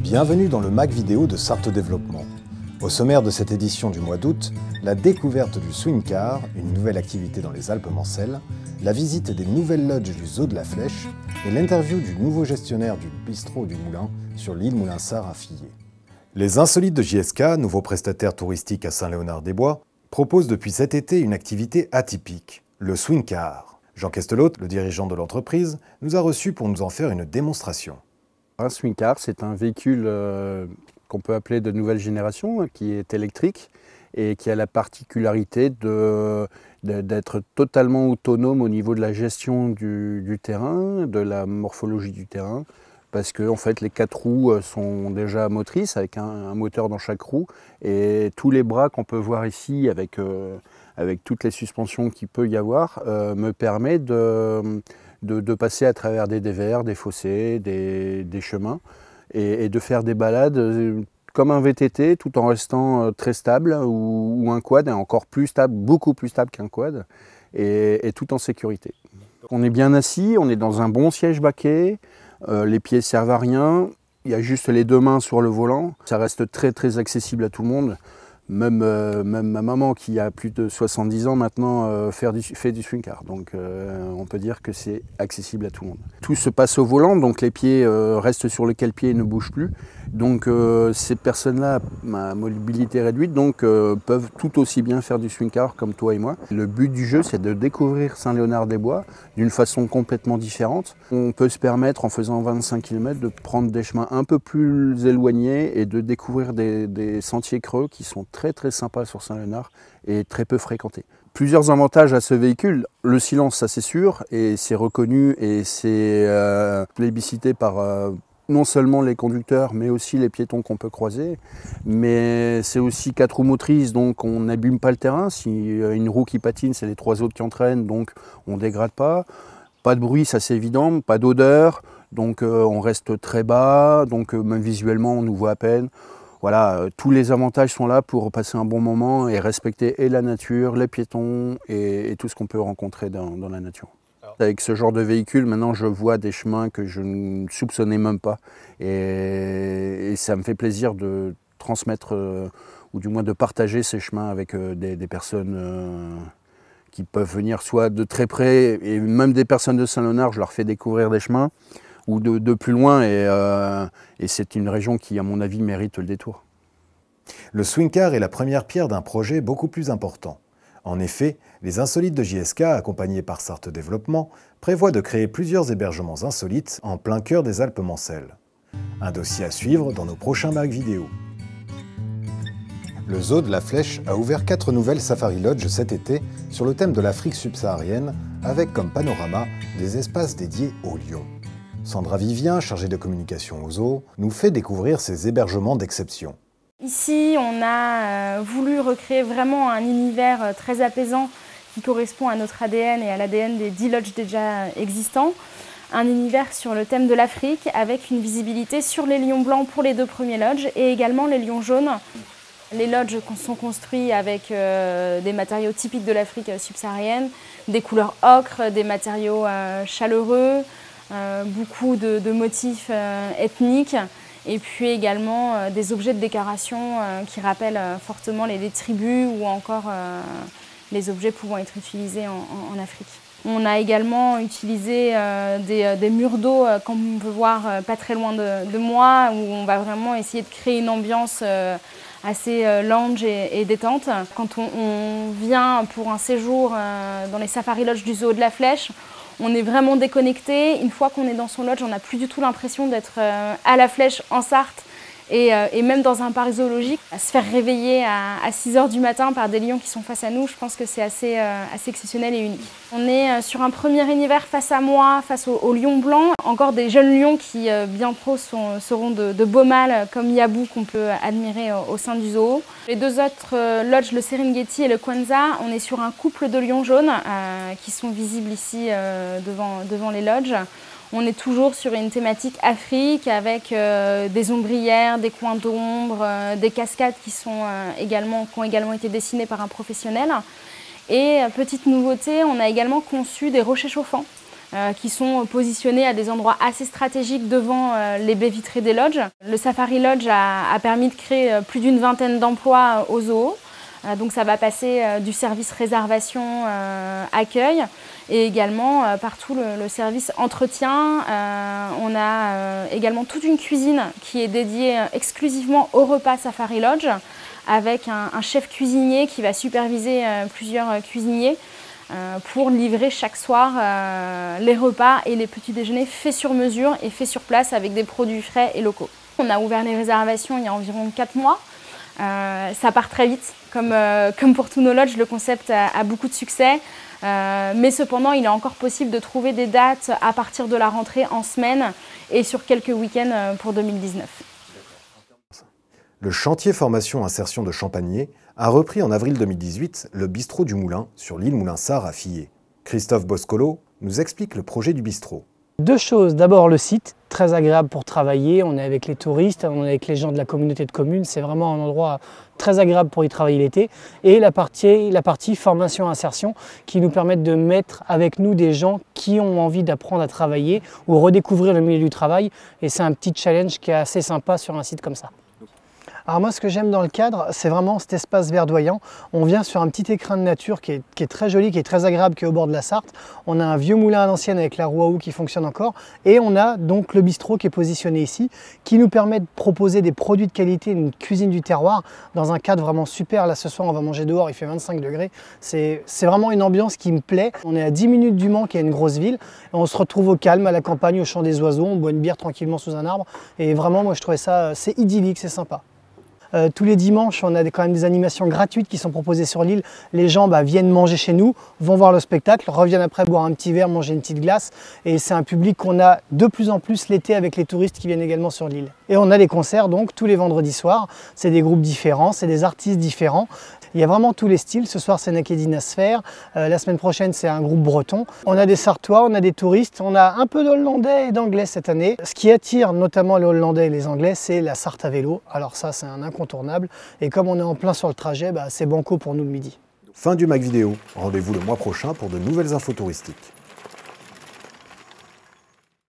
Bienvenue dans le MAC vidéo de Sarthe Développement. Au sommaire de cette édition du mois d'août, la découverte du swing car, une nouvelle activité dans les Alpes-Mancelles, la visite des nouvelles lodges du Zoo de la Flèche et l'interview du nouveau gestionnaire du bistrot du Moulin sur l'île Moulinsart à Fillet. Les Insolites de JSK, nouveau prestataire touristique à Saint-Léonard-des-Bois, proposent depuis cet été une activité atypique, le swing car. Jean Kestelot, le dirigeant de l'entreprise, nous a reçus pour nous en faire une démonstration. Un swing car, c'est un véhicule qu'on peut appeler de nouvelle génération, qui est électrique et qui a la particularité d'être totalement autonome au niveau de la gestion du terrain, de la morphologie du terrain, parce que en fait, les 4 roues sont déjà motrices avec un moteur dans chaque roue, et tous les bras qu'on peut voir ici avec toutes les suspensions qu'il peut y avoir me permet de passer à travers des dévers, des fossés, des chemins et de faire des balades comme un VTT tout en restant très stable ou un quad est encore plus stable, beaucoup plus stable qu'un quad et tout en sécurité. On est bien assis, on est dans un bon siège baquet, les pieds servent à rien, il y a juste les 2 mains sur le volant, ça reste très accessible à tout le monde. Même ma maman qui a plus de 70 ans maintenant fait du swing car, donc on peut dire que c'est accessible à tout le monde. Tout se passe au volant, donc les pieds restent sur lequel pied ne bougent plus. Donc ces personnes-là, ma mobilité réduite, donc peuvent tout aussi bien faire du swing car comme toi et moi. Le but du jeu, c'est de découvrir Saint-Léonard-des-Bois d'une façon complètement différente. On peut se permettre, en faisant 25 km, de prendre des chemins un peu plus éloignés et de découvrir des sentiers creux qui sont très sympas sur Saint-Léonard et très peu fréquentés. Plusieurs avantages à ce véhicule, le silence ça c'est sûr et c'est reconnu et c'est plébiscité par non seulement les conducteurs mais aussi les piétons qu'on peut croiser, mais c'est aussi 4 roues motrices donc on n'abîme pas le terrain, si une roue qui patine c'est les 3 autres qui entraînent donc on ne dégrade pas, pas de bruit ça c'est évident, pas d'odeur donc on reste très bas, donc même visuellement on nous voit à peine. Voilà, tous les avantages sont là pour passer un bon moment et respecter et la nature, les piétons et tout ce qu'on peut rencontrer dans la nature. Avec ce genre de véhicule, maintenant je vois des chemins que je ne soupçonnais même pas et ça me fait plaisir de transmettre ou du moins de partager ces chemins avec des personnes qui peuvent venir soit de très près et même des personnes de Saint-Léonard, je leur fais découvrir des chemins ou de plus loin et c'est une région qui à mon avis mérite le détour. Le swing car est la première pierre d'un projet beaucoup plus important. En effet, les Insolites de JSK, accompagnés par Sarthe Développement, prévoient de créer plusieurs hébergements insolites en plein cœur des Alpes-Mancelles. Un dossier à suivre dans nos prochains MAC vidéo. Le Zoo de la Flèche a ouvert 4 nouvelles Safari Lodge cet été sur le thème de l'Afrique subsaharienne, avec comme panorama des espaces dédiés aux lions. Sandra Vivien, chargée de communication au zoo, nous fait découvrir ces hébergements d'exception. Ici, on a voulu recréer vraiment un univers très apaisant qui correspond à notre ADN et à l'ADN des 10 lodges déjà existants. Un univers sur le thème de l'Afrique avec une visibilité sur les lions blancs pour les 2 premiers lodges et également les lions jaunes. Les lodges sont construits avec des matériaux typiques de l'Afrique subsaharienne, des couleurs ocre, des matériaux chaleureux, beaucoup de motifs ethniques et puis également des objets de décoration qui rappellent fortement les tribus ou encore les objets pouvant être utilisés en Afrique. On a également utilisé des murs d'eau, comme on peut voir pas très loin de moi, où on va vraiment essayer de créer une ambiance assez lounge et détente. Quand on vient pour un séjour dans les Safari Lodge du Zoo de la Flèche, on est vraiment déconnecté. Une fois qu'on est dans son lodge, on n'a plus du tout l'impression d'être à la Flèche en Sarthe et même dans un parc zoologique. À se faire réveiller à 6 h du matin par des lions qui sont face à nous, je pense que c'est assez exceptionnel et unique. On est sur un premier univers face à moi, face aux lions blancs. Encore des jeunes lions qui bientôt seront de beaux mâles comme Yabou qu'on peut admirer au sein du zoo. Les 2 autres lodges, le Serengeti et le Kwanza, on est sur un couple de lions jaunes qui sont visibles ici devant les lodges. On est toujours sur une thématique Afrique avec des ombrières, des coins d'ombre, des cascades qui ont également été dessinées par un professionnel. Et petite nouveauté, on a également conçu des rochers chauffants qui sont positionnés à des endroits assez stratégiques devant les baies vitrées des lodges. Le Safari Lodge a permis de créer plus d'une vingtaine d'emplois au zoo. Donc ça va passer du service réservation accueil et également partout le service entretien. On a également toute une cuisine qui est dédiée exclusivement au repas Safari Lodge avec un chef cuisinier qui va superviser plusieurs cuisiniers pour livrer chaque soir les repas et les petits déjeuners faits sur mesure et faits sur place avec des produits frais et locaux. On a ouvert les réservations il y a environ 4 mois. Ça part très vite, comme pour tous nos lodges, le concept a beaucoup de succès, mais cependant il est encore possible de trouver des dates à partir de la rentrée en semaine et sur quelques week-ends pour 2019. Le chantier formation insertion de Champagné a repris en avril 2018 le bistrot du Moulin sur l'île Moulinsart à Fillet. Christophe Boscolo nous explique le projet du bistrot. Deux choses, d'abord le site, très agréable pour travailler, on est avec les touristes, on est avec les gens de la communauté de communes, c'est vraiment un endroit très agréable pour y travailler l'été. Et la partie formation-insertion qui nous permet de mettre avec nous des gens qui ont envie d'apprendre à travailler ou redécouvrir le milieu du travail. Et c'est un petit challenge qui est assez sympa sur un site comme ça. Alors moi, ce que j'aime dans le cadre, c'est vraiment cet espace verdoyant. On vient sur un petit écrin de nature qui est très joli, qui est très agréable, qui est au bord de la Sarthe. On a un vieux moulin à l'ancienne avec la roue à houe qui fonctionne encore. Et on a donc le bistrot qui est positionné ici, qui nous permet de proposer des produits de qualité, une cuisine du terroir, dans un cadre vraiment super. Là, ce soir, on va manger dehors, il fait 25 degrés. C'est vraiment une ambiance qui me plaît. On est à 10 minutes du Mans, qui est une grosse ville. Et on se retrouve au calme, à la campagne, au chant des oiseaux. On boit une bière tranquillement sous un arbre. Et vraiment, moi, je trouvais ça, c'est idyllique, c'est sympa. Tous les dimanches, on a quand même des animations gratuites qui sont proposées sur l'île. Les gens viennent manger chez nous, vont voir le spectacle, reviennent après boire un petit verre, manger une petite glace. Et c'est un public qu'on a de plus en plus l'été avec les touristes qui viennent également sur l'île. Et on a les concerts donc tous les vendredis soirs. C'est des groupes différents, c'est des artistes différents. Il y a vraiment tous les styles. Ce soir, c'est Nakedina Sphère. La semaine prochaine, c'est un groupe breton. On a des Sartois, on a des touristes. On a un peu d'Hollandais et d'Anglais cette année. Ce qui attire notamment les Hollandais et les Anglais, c'est la Sarthe à vélo. Alors ça, c'est un incontournable. Et comme on est en plein sur le trajet, c'est banco pour nous le midi. Fin du Mac Vidéo. Rendez-vous le mois prochain pour de nouvelles infos touristiques.